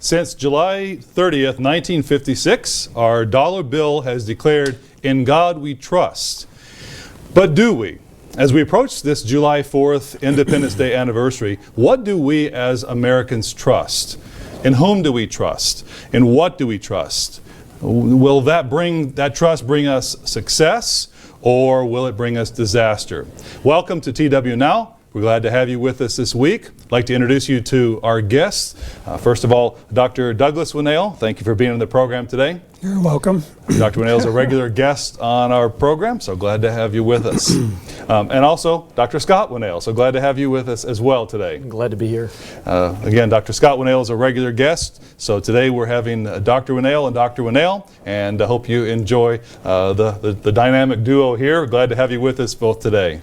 Since July 30th, 1956, our dollar bill has declared, "In God we trust." But do we? As we approach this July 4th Independence Day anniversary, what do we as Americans trust? In whom do we trust? In what do we trust? Will that trust bring us success, or will it bring us disaster? Welcome to TWNow. We're glad to have you with us this week. I'd like to introduce you to our guests. First of all, Dr. Douglas Whannell, thank you for being on the program today. You're welcome. Dr. Whannell is a regular guest on our program, so glad to have you with us. And also, Dr. Scott Whannell, so glad to have you with us as well today. I'm glad to be here. Again, Dr. Scott Whannell is a regular guest, so today we're having Dr. Whannell and Dr. Whannell, and I hope you enjoy the dynamic duo here. Glad to have you with us both today.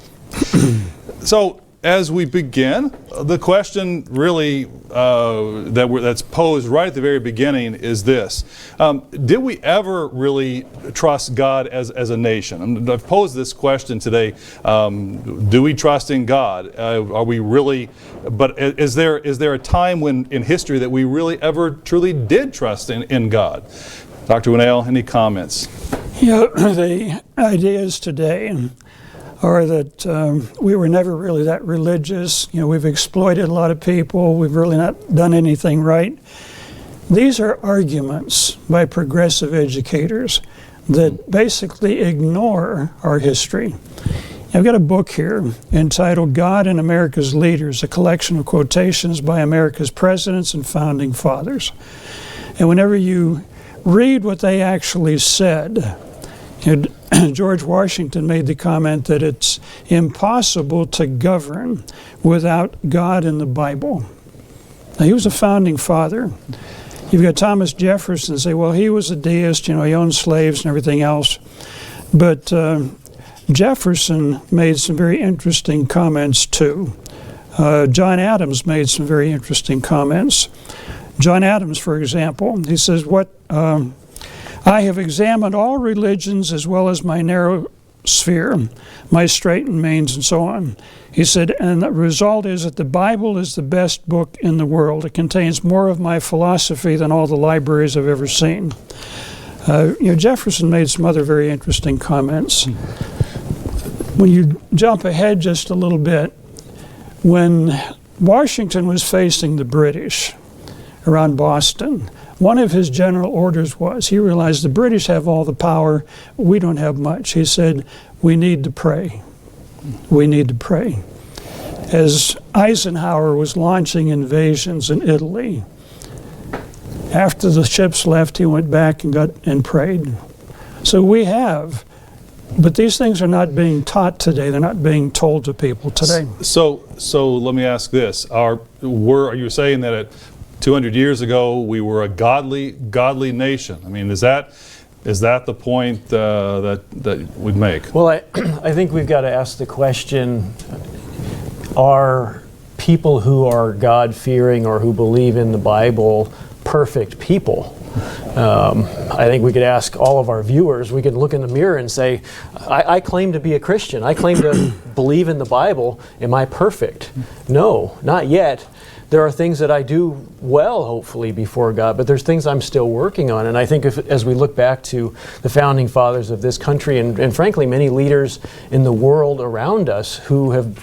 So, as we begin, the question really that's posed right at the very beginning is this. Did we ever really trust God as a nation? And I've posed this question today. Do we trust in God? Are we really, but is there a time when in history that we really ever truly did trust in God? Dr. Whannell, any comments? Yeah, the ideas today are that we were never really that religious. We've exploited a lot of people. We've really not done anything right. These are arguments by progressive educators that basically ignore our history. I've got a book here entitled God and America's Leaders, a collection of quotations by America's presidents and founding fathers. And whenever you read what they actually said, George Washington made the comment that it's impossible to govern without God and the Bible. Now, he was a founding father. You've got Thomas Jefferson say, well, he was a deist, he owned slaves and everything else. But Jefferson made some very interesting comments too. John Adams made some very interesting comments. John Adams, for example, he says, I have examined all religions as well as my narrow sphere, my straight and mains and so on. He said, and the result is that the Bible is the best book in the world. It contains more of my philosophy than all the libraries I've ever seen. Jefferson made some other very interesting comments. When you jump ahead just a little bit, when Washington was facing the British around Boston, one of his general orders was, he realized the British have all the power, we don't have much. He said, we need to pray. We need to pray. As Eisenhower was launching invasions in Italy, after the ships left, he went back and prayed. So we have, but these things are not being taught today. They're not being told to people today. So let me ask this. Are you saying that at 200 years ago, we were a godly nation? I mean, is that the point that we'd make? Well, I think we've got to ask the question, are people who are God-fearing or who believe in the Bible perfect people? I think we could ask all of our viewers, we could look in the mirror and say, I claim to be a Christian. I claim to believe in the Bible. Am I perfect? No, not yet. There are things that I do well, hopefully, before God, but there's things I'm still working on. And I think as we look back to the founding fathers of this country and frankly, many leaders in the world around us who have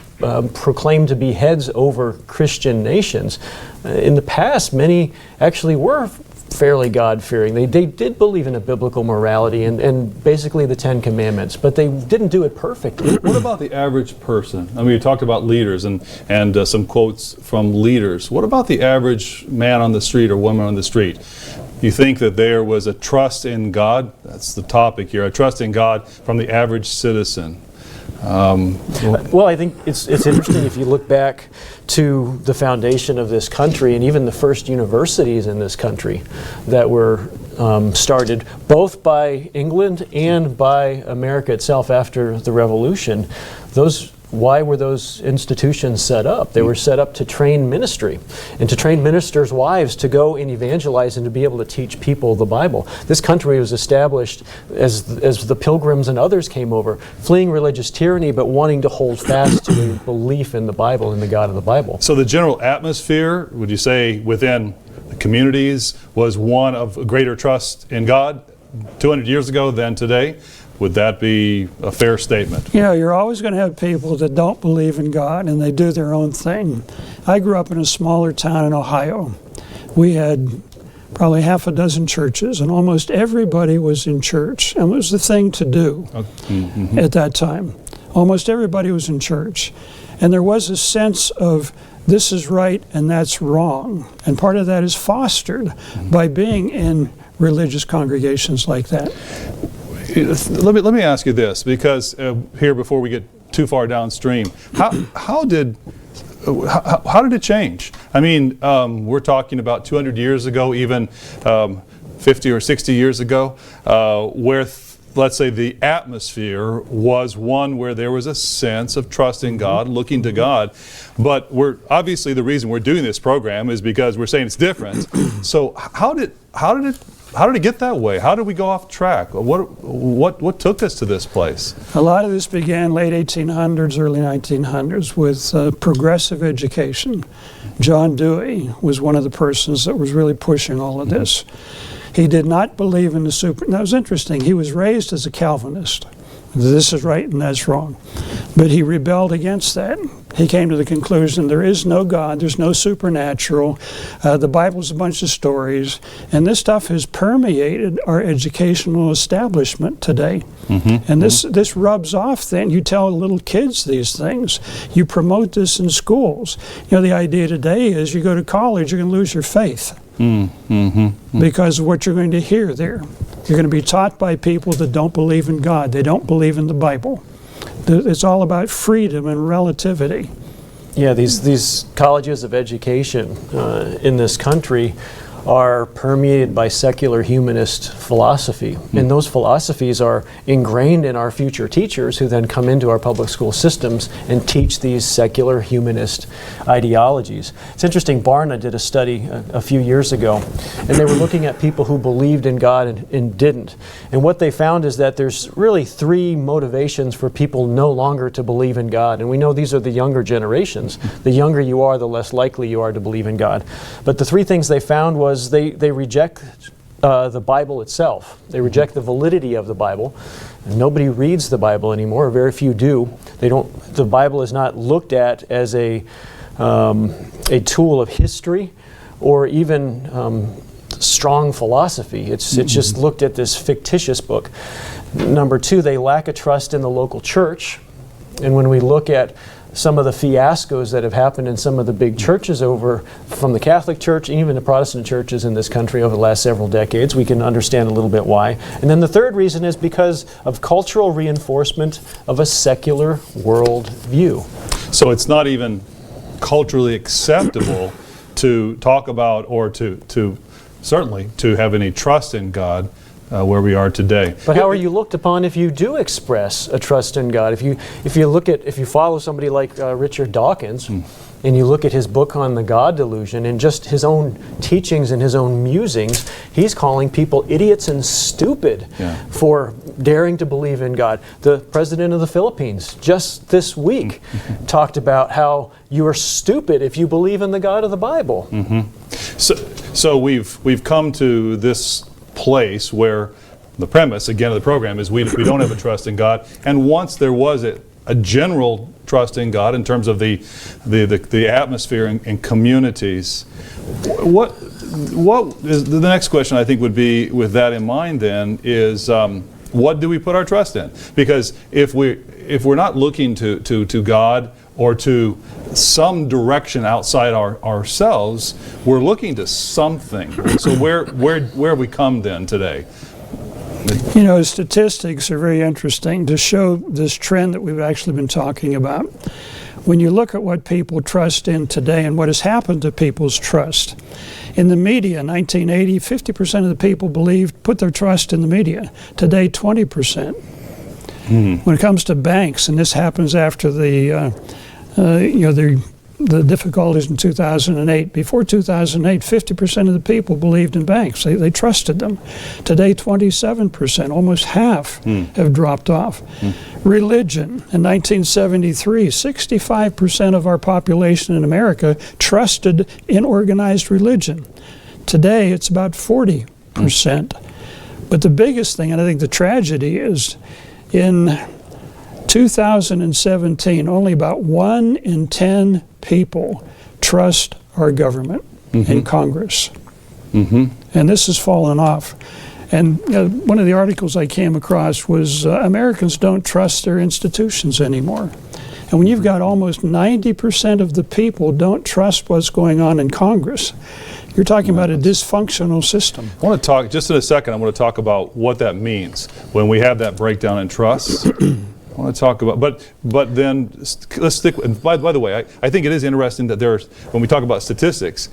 proclaimed to be heads over Christian nations, in the past, many actually were fairly God-fearing. They did believe in a biblical morality and basically the Ten Commandments, but they didn't do it perfectly. What about the average person? I mean, you talked about leaders and some quotes from leaders. What about the average man on the street or woman on the street? You think that there was a trust in God? That's the topic here, a trust in God from the average citizen. Well, I think it's interesting if you look back to the foundation of this country and even the first universities in this country that were started both by England and by America itself after the Revolution. Why were those institutions set up? They were set up to train ministry and to train ministers' wives to go and evangelize and to be able to teach people the Bible. This country was established as the Pilgrims and others came over, fleeing religious tyranny but wanting to hold fast to the belief in the Bible and the God of the Bible. So the general atmosphere, would you say, within communities was one of greater trust in God 200 years ago than today. Would that be a fair statement? You know, you're always going to have people that don't believe in God and they do their own thing. I grew up in a smaller town in Ohio. We had probably half a dozen churches, and almost everybody was in church. And it was the thing to do at that time. Almost everybody was in church. And there was a sense of this is right and that's wrong. And part of that is fostered by being in religious congregations like that. Let me ask you this, because here, before we get too far downstream, how did it change? I mean, we're talking about 200 years ago, even 50 or 60 years ago, where let's say the atmosphere was one where there was a sense of trusting God, looking to God. But we're obviously, the reason we're doing this program is because we're saying it's different. So how did it get that way? How did we go off track? What took us to this place? A lot of this began late 1800s, early 1900s with progressive education. John Dewey was one of the persons that was really pushing all of this. He did not believe in the that was interesting. He was raised as a Calvinist. This is right and that's wrong. But he rebelled against that. He came to the conclusion there is no God, there's no supernatural, the Bible's a bunch of stories, and this stuff has permeated our educational establishment today. And this rubs off then. You tell little kids these things. You promote this in schools. You know, the idea today is you go to college, you're going to lose your faith. Because of what you're going to hear there. You're going to be taught by people that don't believe in God. They don't believe in the Bible. It's all about freedom and relativity. Yeah, these colleges of education in this country are permeated by secular humanist philosophy. And those philosophies are ingrained in our future teachers who then come into our public school systems and teach these secular humanist ideologies. It's interesting, Barna did a study a few years ago, and they were looking at people who believed in God and didn't. And what they found is that there's really three motivations for people no longer to believe in God. And we know these are the younger generations. The younger you are, the less likely you are to believe in God. But the three things they found was they reject the Bible itself. They reject the validity of the Bible. Nobody reads the Bible anymore, or very few do. The Bible is not looked at as a tool of history or even strong philosophy. It's just looked at this fictitious book. Number two, they lack a trust in the local church. And when we look at some of the fiascos that have happened in some of the big churches from the Catholic Church and even the Protestant churches in this country over the last several decades, we can understand a little bit why. And then the third reason is because of cultural reinforcement of a secular worldview. So it's not even culturally acceptable to talk about or to certainly to have any trust in God where we are today. But how are you looked upon if you do express a trust in God? If you follow somebody like Richard Dawkins, and you look at his book on the God delusion and just his own teachings and his own musings, he's calling people idiots and stupid for daring to believe in God. The president of the Philippines just this week talked about how you are stupid if you believe in the God of the Bible. So we've come to this place where the premise, again, of the program is we don't have a trust in God. And once there was a general trust in God in terms of the atmosphere in communities, what is the next question I think would be, with that in mind then, is what do we put our trust in? Because if we're not looking to God or to some direction outside ourselves, we're looking to something. So where have we come then today? You know, statistics are very interesting to show this trend that we've actually been talking about. When you look at what people trust in today and what has happened to people's trust. In the media, 1980, 50% of the people put their trust in the media. Today, 20%. When it comes to banks, and this happens after the difficulties in 2008. Before 2008, 50% of the people believed in banks. They trusted them. Today, 27%, almost half, have dropped off. Religion, in 1973, 65% of our population in America trusted in organized religion. Today, it's about 40%. But the biggest thing, and I think the tragedy, is in 2017, only about 1 in 10 people trust our government and Congress. And this has fallen off. And one of the articles I came across was Americans don't trust their institutions anymore. And when you've got almost 90% of the people don't trust what's going on in Congress, you're talking about a dysfunctional system. I want to talk, just in a second, I want to talk about what that means when we have that breakdown in trust. I want to talk about, but then let's stick, and by the way, I think it is interesting that when we talk about statistics,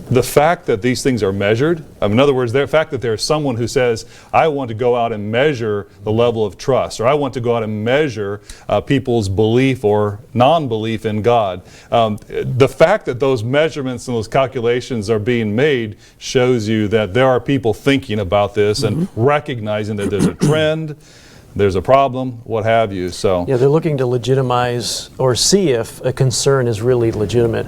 the fact that these things are measured, in other words, the fact that there's someone who says, I want to go out and measure the level of trust, or I want to go out and measure people's belief or non-belief in God. The fact that those measurements and those calculations are being made shows you that there are people thinking about this and recognizing that there's a trend, there's a problem, what have you. So yeah, they're looking to legitimize or see if a concern is really legitimate.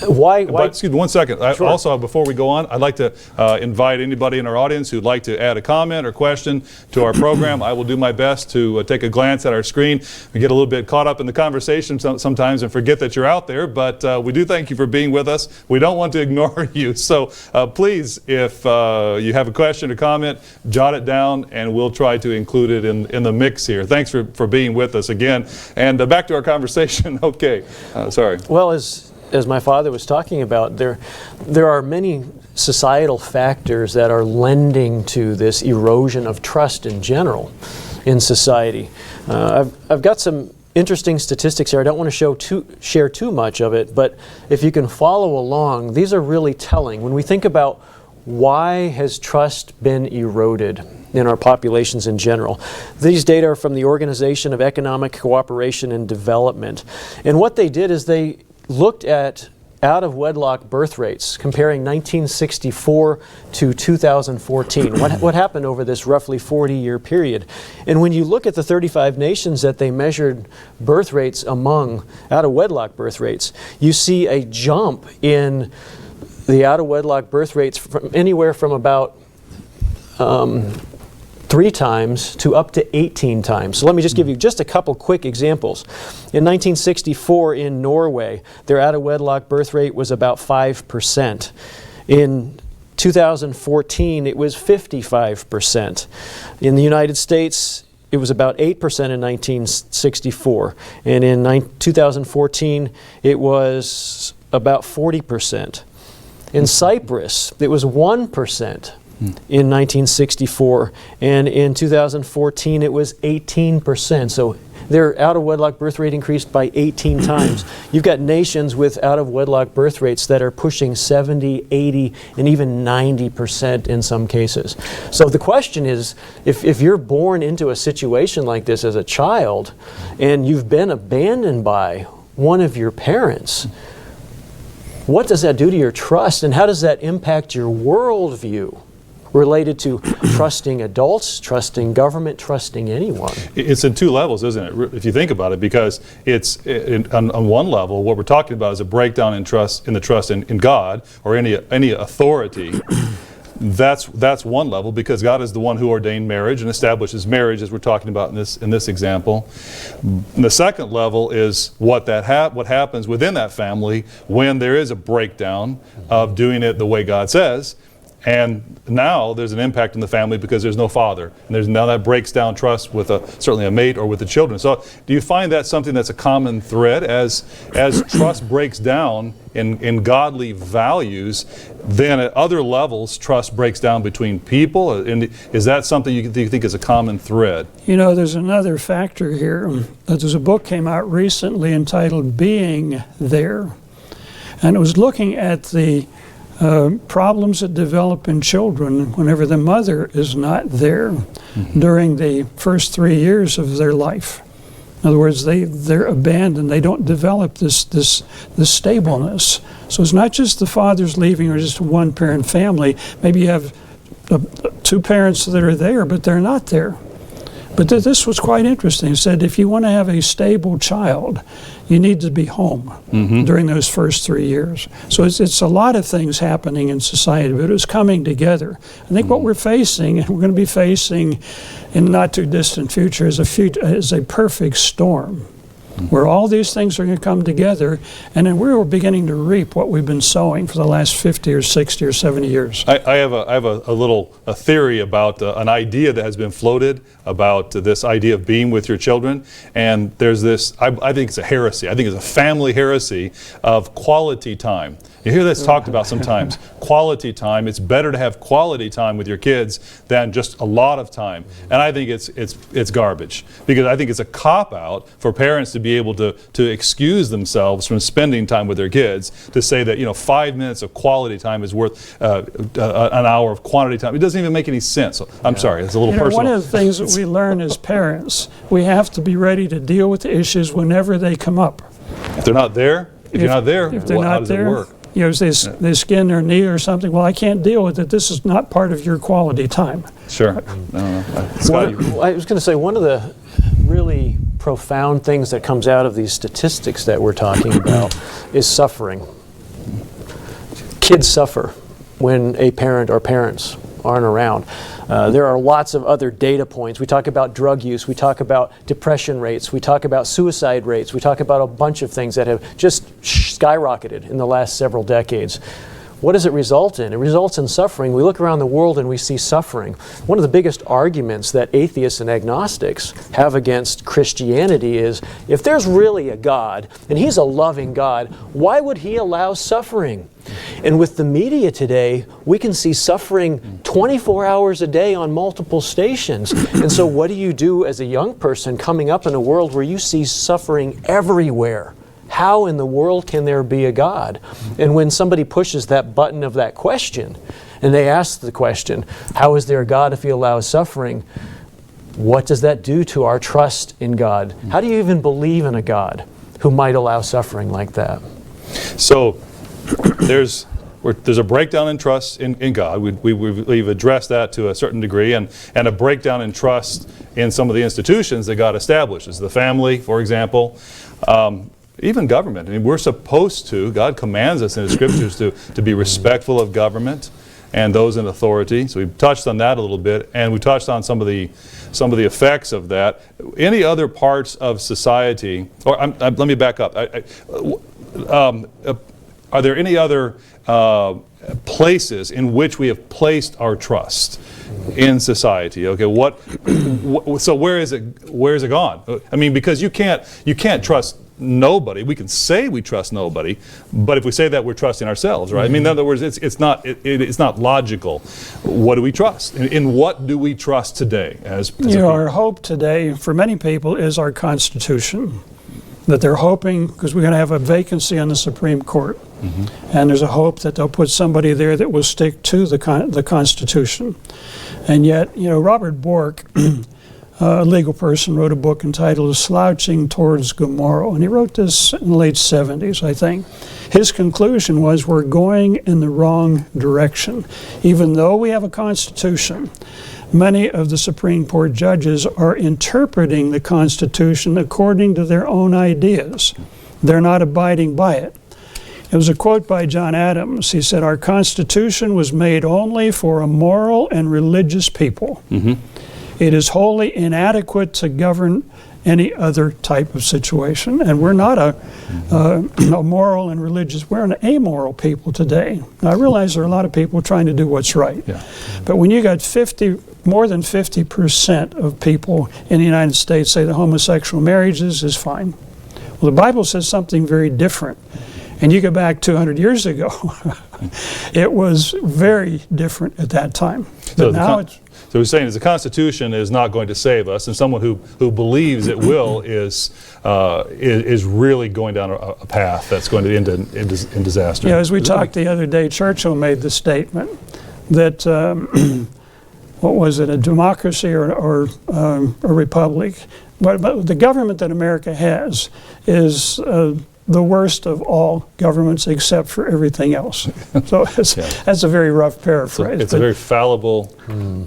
Why? But, excuse me, 1 second. Sure. Also, before we go on, I'd like to invite anybody in our audience who'd like to add a comment or question to our program. I will do my best to take a glance at our screen. We get a little bit caught up in the conversation sometimes and forget that you're out there, but we do thank you for being with us. We don't want to ignore you. So please, if you have a question or comment, jot it down and we'll try to include it in the mix here. Thanks for being with us again. And back to our conversation. Okay, sorry. Well, as my father was talking about, there are many societal factors that are lending to this erosion of trust in general in society. I've got some interesting statistics here. I don't want to share too much of it, but if you can follow along, these are really telling. When we think about why has trust been eroded in our populations in general, these data are from the Organization of Economic Cooperation and Development. And what they did is they looked at out-of-wedlock birth rates, comparing 1964 to 2014. What happened over this roughly 40-year period? And when you look at the 35 nations that they measured birth rates among, out-of-wedlock birth rates, you see a jump in the out-of-wedlock birth rates from anywhere from about 3 times to up to 18 times. So let me just give you just a couple quick examples. In 1964 in Norway, their out-of-wedlock birth rate was about 5%. In 2014, it was 55%. In the United States, it was about 8% in 1964. And in 2014, it was about 40%. In Cyprus, it was 1% in 1964, and in 2014 it was 18%. So their out-of-wedlock birth rate increased by 18 times. You've got nations with out-of-wedlock birth rates that are pushing 70, 80, and even 90% in some cases. So the question is, if you're born into a situation like this as a child, and you've been abandoned by one of your parents, what does that do to your trust, and how does that impact your worldview related to trusting adults, trusting government, trusting anyone? It's in 2 levels, isn't it, if you think about it, because it's on one level, what we're talking about is a breakdown in the trust in God or any authority. That's one level, because God is the one who ordained marriage and establishes marriage, as we're talking about in this example. And the second level is what happens within that family when there is a breakdown of doing it the way God says. And now there's an impact in the family because there's no father. And now that breaks down trust with certainly a mate or with the children. So do you find that something that's a common thread as trust breaks down in godly values, then at other levels trust breaks down between people? And is that something you think is a common thread? You know, there's another factor here. There's a book came out recently entitled Being There. And it was looking at the problems that develop in children whenever the mother is not there during the first 3 years of their life. In other words, they're abandoned. They don't develop this stableness. So it's not just the father's leaving or just a one-parent family. Maybe you have 2 parents that are there, but they're not there. But this was quite interesting. It said if you want to have a stable child, you need to be home during those first 3 years. So it's a lot of things happening in society, but it was coming together. I think what we're facing, and we're going to be facing in not too distant future, is a perfect storm, where all these things are going to come together, and then we're beginning to reap what we've been sowing for the last 50 or 60 or 70 years. I have a theory about an idea that has been floated about this idea of being with your children, and there's this, I think it's a heresy, I think it's a family heresy of quality time. You hear this talked about sometimes, quality time. It's better to have quality time with your kids than just a lot of time. And I think it's garbage, because I think it's a cop-out for parents to be able to excuse themselves from spending time with their kids, to say that 5 minutes of quality time is worth an hour of quantity time. It doesn't even make any sense. So, I'm sorry, it's a little personal. One of the things that we learn as parents, we have to be ready to deal with the issues whenever they come up. If they're not there, how does it work? They skin their knee or something. Well, I can't deal with it. This is not part of your quality time. Sure. Scott, I was going to say, one of the really profound things that comes out of these statistics that we're talking about is suffering. Kids suffer when a parent or parents aren't around. There are lots of other data points. We talk about drug use, we talk about depression rates, we talk about suicide rates, we talk about a bunch of things that have just skyrocketed in the last several decades. What does it result in? It results in suffering. We look around the world and we see suffering. One of the biggest arguments that atheists and agnostics have against Christianity is, if there's really a God, and He's a loving God, why would He allow suffering? And with the media today, we can see suffering 24 hours a day on multiple stations. And so what do you do as a young person coming up in a world where you see suffering everywhere? How in the world can there be a God? And when somebody pushes that button of that question, and they ask the question, how is there a God if He allows suffering? What does that do to our trust in God? How do you even believe in a God who might allow suffering like that? So there's a breakdown in trust in God. We've addressed that to a certain degree, and a breakdown in trust in some of the institutions that God establishes. The family, for example. Even government. I mean, we're supposed to, God commands us in the Scriptures to be respectful of government and those in authority. So we've touched on that a little bit, and we touched on some of the effects of that. Any other parts of society, or let me back up. Are there any other places in which we have placed our trust in society? Okay, so where is it gone? I mean, because you can't trust nobody. We can say we trust nobody, but if we say that, we're trusting ourselves, right? I mean, in other words, it's not logical. What do we trust? In what do we trust today? Our hope today for many people is our Constitution. That they're hoping, because we're going to have a vacancy on the Supreme Court, and there's a hope that they'll put somebody there that will stick to the Constitution. And yet, Robert Bork, a legal person, wrote a book entitled Slouching Towards Tomorrow, and he wrote this in the late 70s, I think. His conclusion was, we're going in the wrong direction. Even though we have a Constitution, many of the Supreme Court judges are interpreting the Constitution according to their own ideas. They're not abiding by it. It was a quote by John Adams. He said, our Constitution was made only for a moral and religious people. It is wholly inadequate to govern any other type of situation. And we're not a moral and religious, we're an amoral people today. Now, I realize there are a lot of people trying to do what's right. Yeah. But when you got more than 50% of people in the United States say that homosexual marriages is fine. Well, the Bible says something very different. And you go back 200 years ago, it was very different at that time. But now it's... So he's saying the Constitution is not going to save us, and someone who believes it will is really going down a path that's going to end in disaster. Yeah, as we talked the other day, Churchill made the statement that, what was it, a democracy or a republic? But the government that America has is the worst of all governments except for everything else. So that's a very rough paraphrase. It's a very fallible...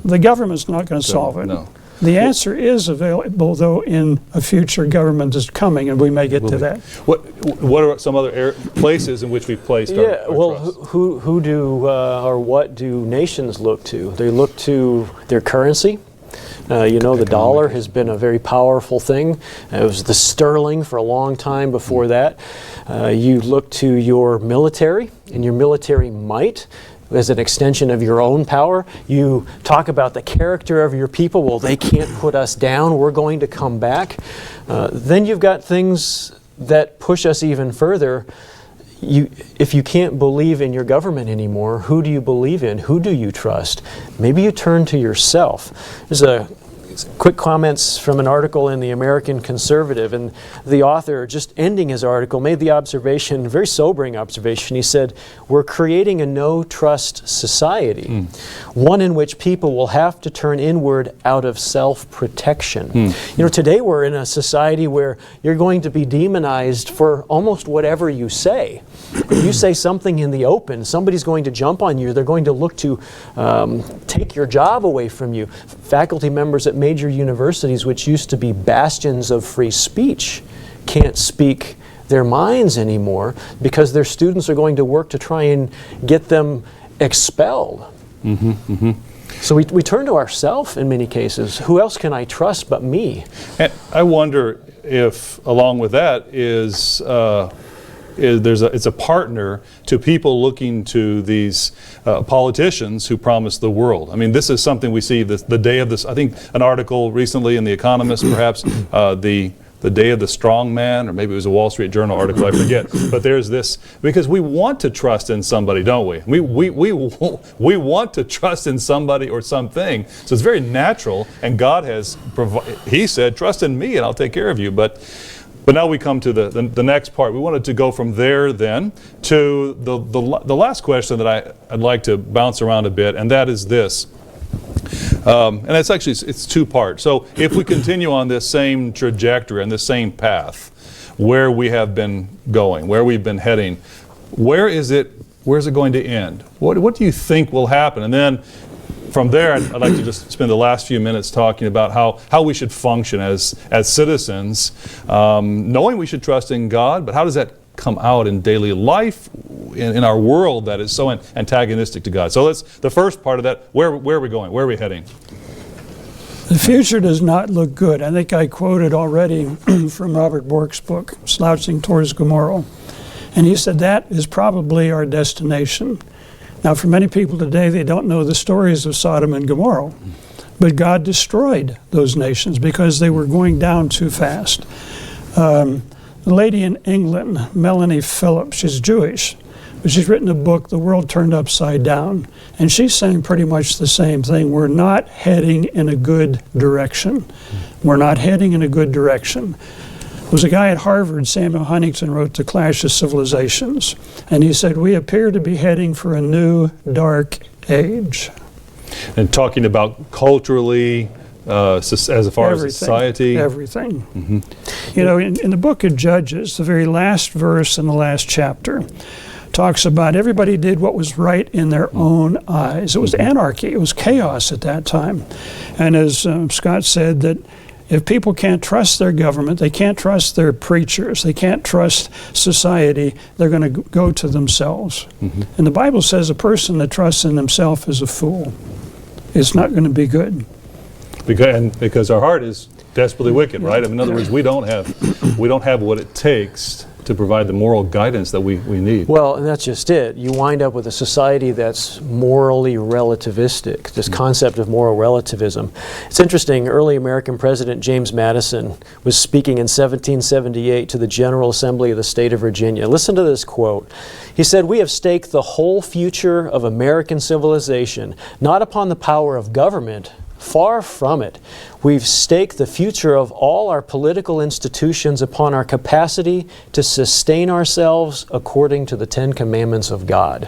The government's not going to solve it. No. The answer is available, though, in a future government is coming, and we may get to that. What are some other places in which we placed our trust? Who do or what do nations look to? They look to their currency. The dollar has been a very powerful thing. It was the sterling for a long time before that. You look to your military and your military might as an extension of your own power. You talk about the character of your people. Well, they can't put us down. We're going to come back. Then you've got things that push us even further. If you can't believe in your government anymore, who do you believe in? Who do you trust? Maybe you turn to yourself. There's a quick comments from an article in the American Conservative, and the author, just ending his article, made the observation, very sobering observation. He said, we're creating a no-trust society, one in which people will have to turn inward out of self-protection. Today we're in a society where you're going to be demonized for almost whatever you say. If you say something in the open, somebody's going to jump on you. They're going to look to take your job away from you. Faculty members at major universities, which used to be bastions of free speech, can't speak their minds anymore because their students are going to work to try and get them expelled. So we turn to ourselves in many cases. Who else can I trust but me? And I wonder if, along with that, it's a partner to people looking to these politicians who promise the world. I mean, this is something we see the day of this. I think an article recently in The Economist, perhaps the day of the strong man, or maybe it was a Wall Street Journal article, I forget. But there's this, because we want to trust in somebody, don't we? We want to trust in somebody or something. So it's very natural, and God has He said, trust in me and I'll take care of you. But now we come to the next part. We wanted to go from there then to the last question that I'd like to bounce around a bit, and that is this. And it's two parts. So if we continue on this same trajectory and this same path, where we have been going, where we've been heading, where is it going to end? What do you think will happen? And then from there, I'd like to just spend the last few minutes talking about how we should function as citizens, knowing we should trust in God, but how does that come out in daily life in our world that is so antagonistic to God? So that's the first part of that. Where are we going? Where are we heading? The future does not look good. I think I quoted already from Robert Bork's book, Slouching Towards Gomorrah. And he said that is probably our destination. Now, for many people today, they don't know the stories of Sodom and Gomorrah. But God destroyed those nations because they were going down too fast. A lady in England, Melanie Phillips, she's Jewish, but she's written a book, The World Turned Upside Down. And she's saying pretty much the same thing. We're not heading in a good direction. We're not heading in a good direction. There was a guy at Harvard, Samuel Huntington, wrote The Clash of Civilizations. And he said, we appear to be heading for a new dark age. And talking about culturally, as far as society? Everything. In the book of Judges, the very last verse in the last chapter talks about everybody did what was right in their own eyes. It was anarchy. It was chaos at that time. And as Scott said, that if people can't trust their government, they can't trust their preachers, they can't trust society, they're going to go to themselves. And the Bible says a person that trusts in himself is a fool. It's not going to be good. Because our heart is desperately wicked, right? I mean, in other words, we don't have what it takes to provide the moral guidance that we need. Well, and that's just it. You wind up with a society that's morally relativistic, this concept of moral relativism. It's interesting, early American President James Madison was speaking in 1778 to the General Assembly of the state of Virginia. Listen to this quote. He said, "We have staked the whole future of American civilization, not upon the power of government, far from it. We've staked the future of all our political institutions upon our capacity to sustain ourselves according to the Ten Commandments of God."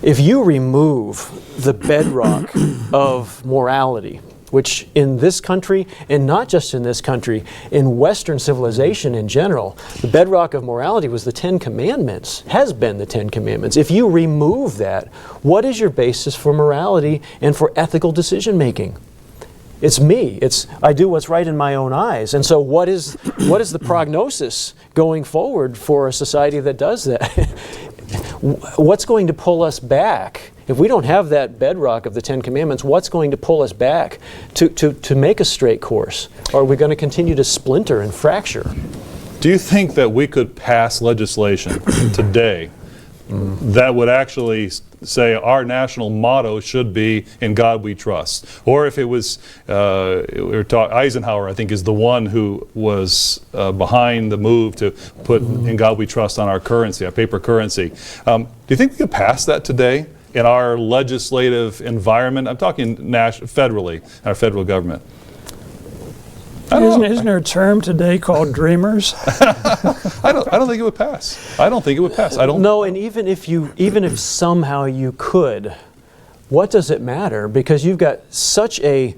If you remove the bedrock of morality, which in this country, and not just in this country, in Western civilization in general, the bedrock of morality was the Ten Commandments, has been the Ten Commandments. If you remove that, what is your basis for morality and for ethical decision making? It's me. I do what's right in my own eyes. And so what is the prognosis going forward for a society that does that? What's going to pull us back? If we don't have that bedrock of the Ten Commandments, what's going to pull us back to make a straight course? Or are we going to continue to splinter and fracture? Do you think that we could pass legislation today that would actually say our national motto should be "In God We Trust"? Or if it was, Eisenhower, I think, is the one who was behind the move to put "In God We Trust" on our currency, our paper currency. Do you think we could pass that today in our legislative environment? I'm talking federally, our federal government. Isn't there a term today called dreamers? I don't think it would pass. I don't think it would pass. I don't. No, and even if somehow you could, what does it matter? Because you've got such a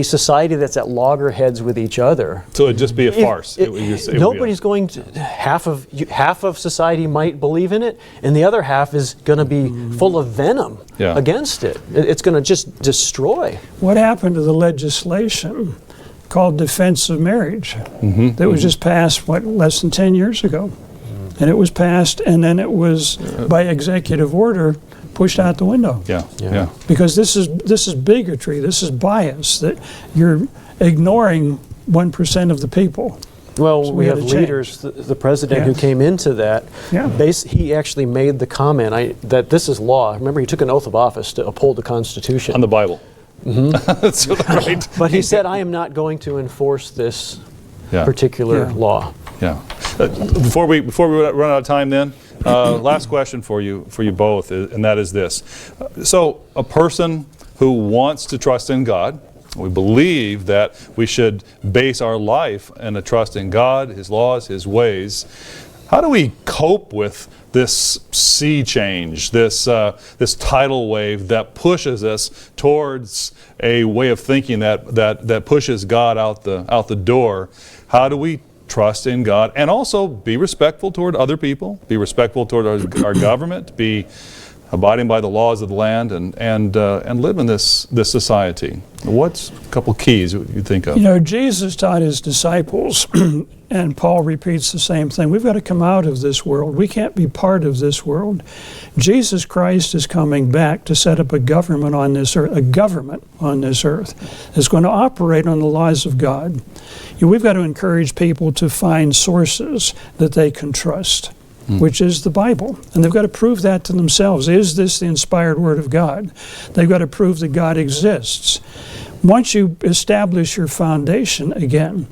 society that's at loggerheads with each other. So it'd just be a farce. Nobody's going to. Half of society might believe in it, and the other half is going to be full of venom against it. It's going to just destroy. What happened to the legislation called Defense of Marriage that was just passed, less than 10 years ago? And it was passed, and then it was, by executive order, pushed out the window. Yeah. Because this is bigotry, this is bias, that you're ignoring 1% of the people. Well, So we have had to leaders, the president who came into that, he actually made the comment that this is law. Remember, he took an oath of office to uphold the Constitution. On the Bible. That's right. But he said, I am not going to enforce this particular law. Yeah. Before we run out of time then, last question for you both, and that is this. So a person who wants to trust in God, we believe that we should base our life in a trust in God, His laws, His ways. How do we cope with this sea change, this tidal wave that pushes us towards a way of thinking that pushes God out the door? How do we trust in God and also be respectful toward other people, be respectful toward our government, be abiding by the laws of the land, and live in this society? What's a couple keys you think of? Jesus taught His disciples, and Paul repeats the same thing. We've got to come out of this world. We can't be part of this world. Jesus Christ is coming back to set up a government on this earth, that's going to operate on the laws of God. We've got to encourage people to find sources that they can trust, which is the Bible. And they've got to prove that to themselves. Is this the inspired Word of God? They've got to prove that God exists. Once you establish your foundation again,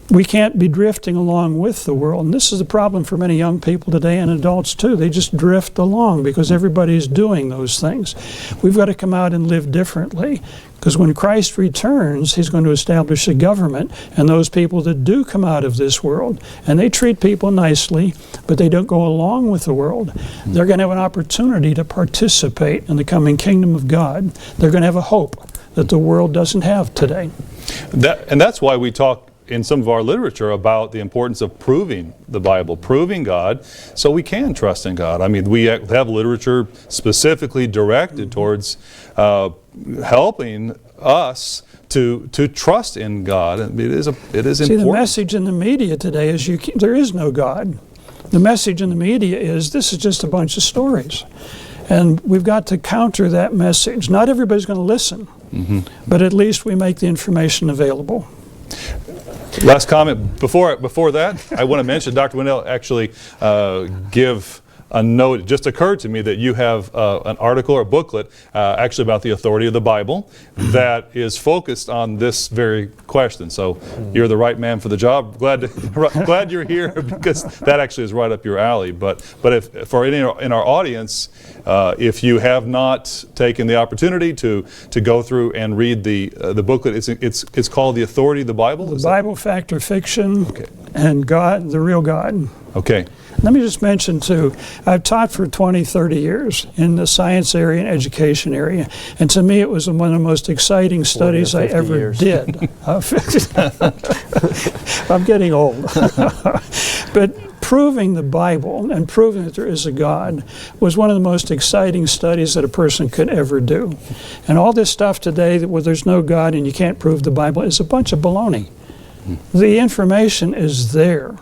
we can't be drifting along with the world. And this is the problem for many young people today, and adults too. They just drift along because everybody's doing those things. We've got to come out and live differently, because when Christ returns, He's going to establish a government, and those people that do come out of this world, and they treat people nicely, but they don't go along with the world, they're going to have an opportunity to participate in the coming kingdom of God. They're going to have a hope that the world doesn't have today. And that's why we talk in some of our literature about the importance of proving the Bible, proving God, so we can trust in God. I mean, we have literature specifically directed towards helping us to trust in God. It is important. See, the message in the media today is there is no God. The message in the media is this is just a bunch of stories. And we've got to counter that message. Not everybody's going to listen, but at least we make the information available. Last comment before that, I want to mention Dr. Whannell actually give a note. It just occurred to me that you have an article or a booklet actually about the authority of the Bible that is focused on this very question. So you're the right man for the job. Glad you're here, because that actually is right up your alley. But if for any in our audience, if you have not taken the opportunity to go through and read the booklet, it's called The Authority of the Bible. The Bible, Fact or Fiction, and God, the Real God. Okay. Let me just mention too, I've taught for 20, 30 years in the science area and education area, and to me it was one of the most exciting studies I ever did. I'm getting old. But proving the Bible and proving that there is a God was one of the most exciting studies that a person could ever do. And all this stuff today where there's no God and you can't prove the Bible is a bunch of baloney. The information is there.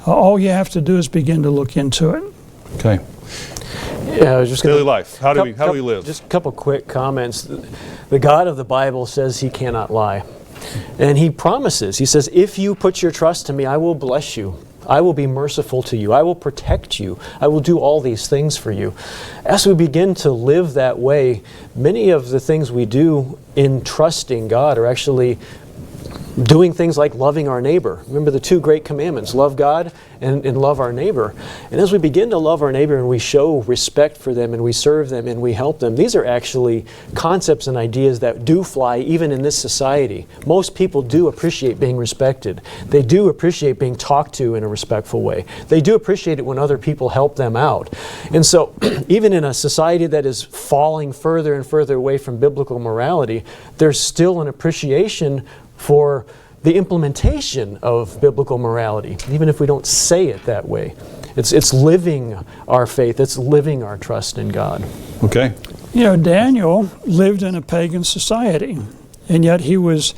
All you have to do is begin to look into it. Okay. Yeah, I was just Daily life. How do we live? Just a couple quick comments. The God of the Bible says he cannot lie. And he promises, he says, if you put your trust in me, I will bless you. I will be merciful to you. I will protect you. I will do all these things for you. As we begin to live that way, many of the things we do in trusting God are actually doing things like loving our neighbor. Remember the two great commandments, love God and love our neighbor. And as we begin to love our neighbor and we show respect for them and we serve them and we help them, these are actually concepts and ideas that do fly even in this society. Most people do appreciate being respected. They do appreciate being talked to in a respectful way. They do appreciate it when other people help them out. And so even in a society that is falling further and further away from biblical morality, there's still an appreciation for the implementation of biblical morality, even if we don't say it that way. It's living our faith, it's living our trust in God. Okay. You know, Daniel lived in a pagan society, and yet he was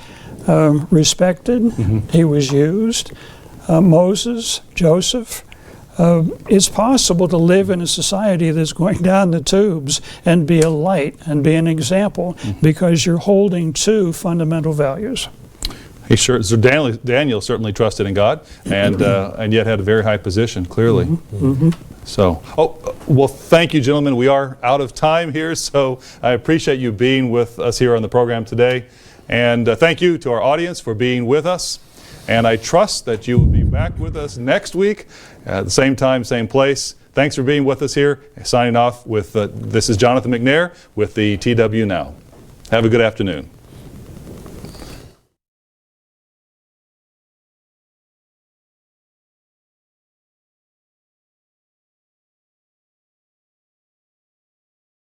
respected, he was used. Moses, Joseph. It's possible to live in a society that's going down the tubes and be a light and be an example because you're holding to fundamental values. So Daniel certainly trusted in God, and yet had a very high position, clearly. So, well, thank you, gentlemen. We are out of time here, so I appreciate you being with us here on the program today. And thank you to our audience for being with us. And I trust that you will be back with us next week at the same time, same place. Thanks for being with us here. Signing off with, this is Jonathan McNair with the TWNow. Have a good afternoon.